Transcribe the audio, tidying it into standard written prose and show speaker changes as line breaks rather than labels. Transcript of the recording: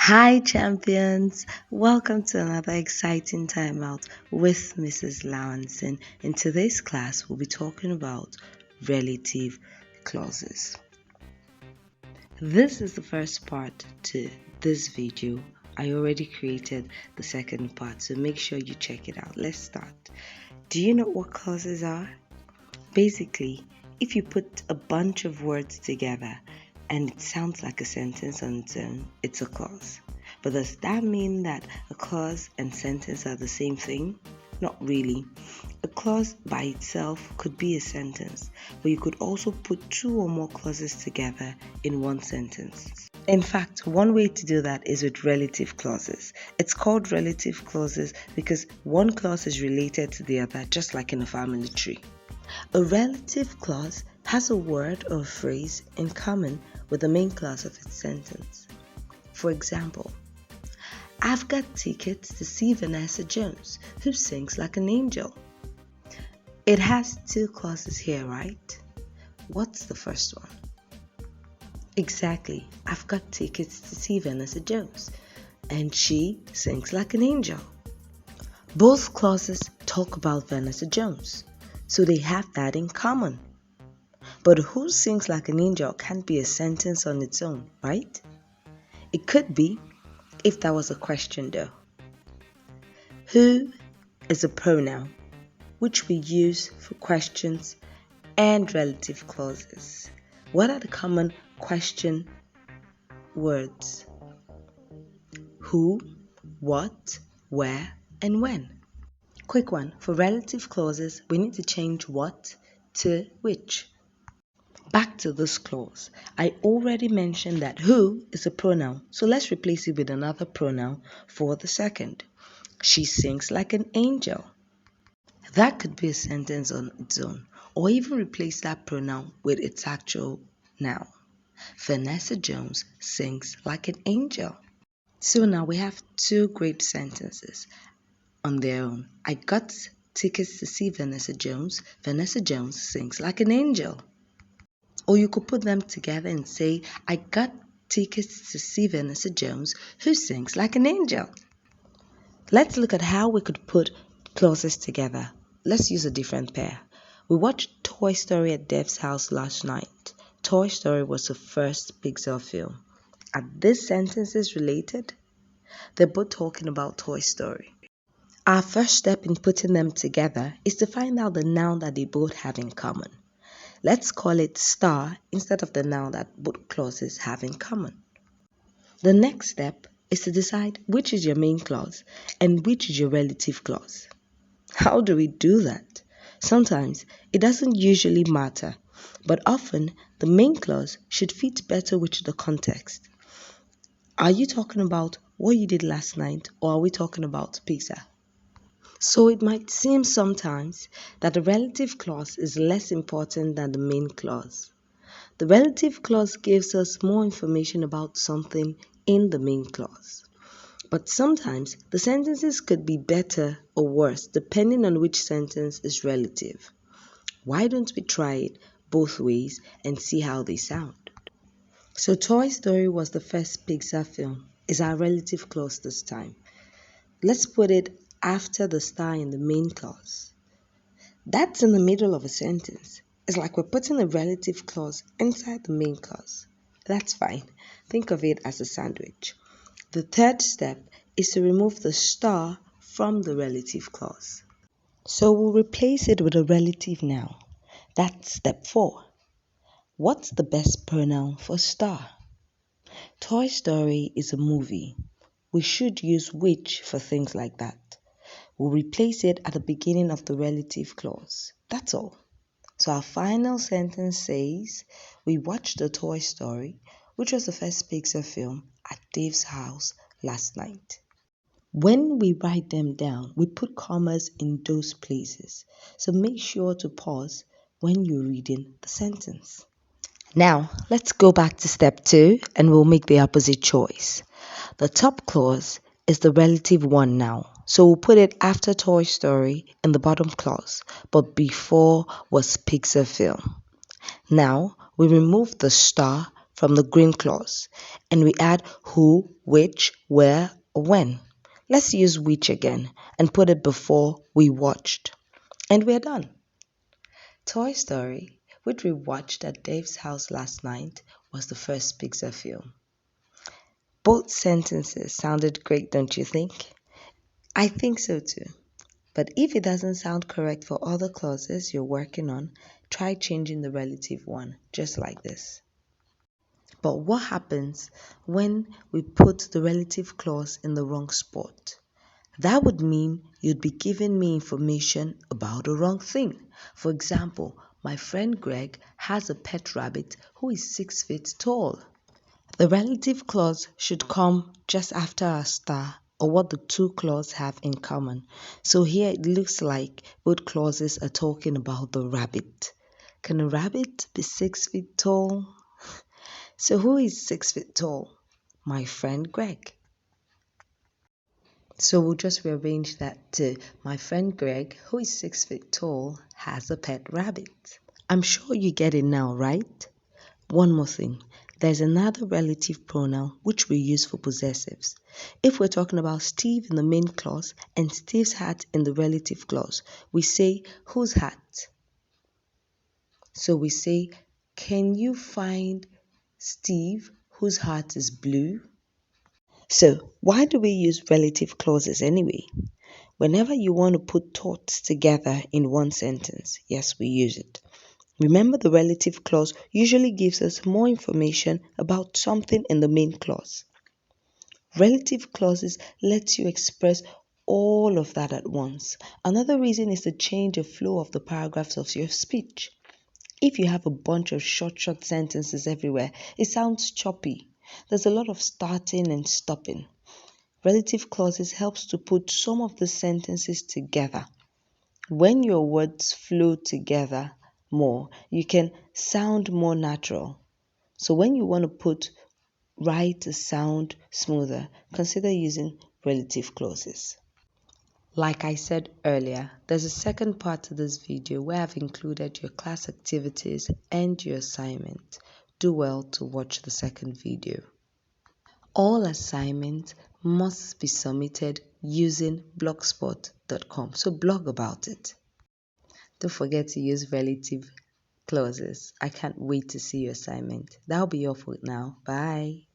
Hi, champions! Welcome to another exciting time out with Mrs. Lawanson. In today's class, we'll be talking about relative clauses. This is the first part to this video. I already created the second part, so make sure you check it out. Let's start. Do you know what clauses are? Basically, if you put a bunch of words together and it sounds like a sentence on its own, it's a clause. But does that mean that a clause and sentence are the same thing? Not really. A clause by itself could be a sentence, but you could also put two or more clauses together in one sentence. In fact, one way to do that is with relative clauses. It's called relative clauses because one clause is related to the other, just like in a family tree. A relative clause has a word or phrase in common with the main clause of its sentence. For example, I've got tickets to see Vanessa Jones, who sings like an angel. It has two clauses here, right? What's the first one? Exactly, I've got tickets to see Vanessa Jones, and she sings like an angel. Both clauses talk about Vanessa Jones, so they have that in common. But who sings like an angel can't be a sentence on its own, right? It could be if that was a question though. Who is a pronoun which we use for questions and relative clauses. What are the common question words? Who, what, where, and when. Quick one, for relative clauses, we need to change what to which. Back to this clause. I already mentioned that who is a pronoun, so let's replace it with another pronoun for the second. She sings like an angel. That could be a sentence on its own, or even replace that pronoun with its actual noun. Vanessa Jones sings like an angel. So now we have two great sentences on their own. I got tickets to see Vanessa Jones. Vanessa Jones sings like an angel. Or you could put them together and say, I got tickets to see Vanessa Jones, who sings like an angel. Let's look at how we could put clauses together. Let's use a different pair. We watched Toy Story at Dev's house last night. Toy Story was the first Pixar film. Are these sentences related? They're both talking about Toy Story. Our first step in putting them together is to find out the noun that they both have in common. Let's call it star instead of the noun that both clauses have in common. The next step is to decide which is your main clause and which is your relative clause. How do we do that? Sometimes it doesn't usually matter, but often the main clause should fit better with the context. Are you talking about what you did last night, or are we talking about pizza? So it might seem sometimes that the relative clause is less important than the main clause. The relative clause gives us more information about something in the main clause. But sometimes the sentences could be better or worse depending on which sentence is relative. Why don't we try it both ways and see how they sound? So Toy Story was the first Pixar film, is our relative clause this time. Let's put it after the star in the main clause. That's in the middle of a sentence. It's like we're putting a relative clause inside the main clause. That's fine. Think of it as a sandwich. The third step is to remove the star from the relative clause. So we'll replace it with a relative noun. That's step 4. What's the best pronoun for star? Toy Story is a movie. We should use which for things like that. We'll replace it at the beginning of the relative clause. That's all. So our final sentence says, we watched the Toy Story, which was the first Pixar film, at Dave's house last night. When we write them down, we put commas in those places. So make sure to pause when you're reading the sentence. Now, let's go back to step 2 and we'll make the opposite choice. The top clause is the relative one now. So we'll put it after Toy Story in the bottom clause, but before was Pixar film. Now we remove the star from the green clause and we add who, which, where, or when. Let's use which again and put it before we watched. And we're done. Toy Story, which we watched at Dave's house last night, was the first Pixar film. Both sentences sounded great, don't you think? I think so too. But if it doesn't sound correct for other clauses you're working on, try changing the relative one, just like this. But what happens when we put the relative clause in the wrong spot? That would mean you'd be giving me information about the wrong thing. For example, my friend Greg has a pet rabbit who is 6 feet tall. The relative clause should come just after a star or what the two clauses have in common. So here it looks like both clauses are talking about the rabbit. Can a rabbit be 6 feet tall? So who is 6 feet tall? My friend Greg. So we'll just rearrange that to my friend Greg, who is 6 feet tall, has a pet rabbit. I'm sure you get it now, right? One more thing. There's another relative pronoun which we use for possessives. If we're talking about Steve in the main clause and Steve's hat in the relative clause, we say whose hat? So we say, can you find Steve whose hat is blue? So why do we use relative clauses anyway? Whenever you want to put thoughts together in one sentence, yes, we use it. Remember, the relative clause usually gives us more information about something in the main clause. Relative clauses let you express all of that at once. Another reason is to change the flow of the paragraphs of your speech. If you have a bunch of short sentences everywhere, it sounds choppy. There's a lot of starting and stopping. Relative clauses helps to put some of the sentences together. When your words flow together more, you can sound more natural. So when you want to write to sound smoother, consider using relative clauses. Like I said earlier, there's a second part to this video where I've included your class activities and your assignment. Do well to watch the second video. All assignments must be submitted using blogspot.com. So blog about it. Don't forget to use relative clauses. I can't wait to see your assignment. That'll be all for now. Bye.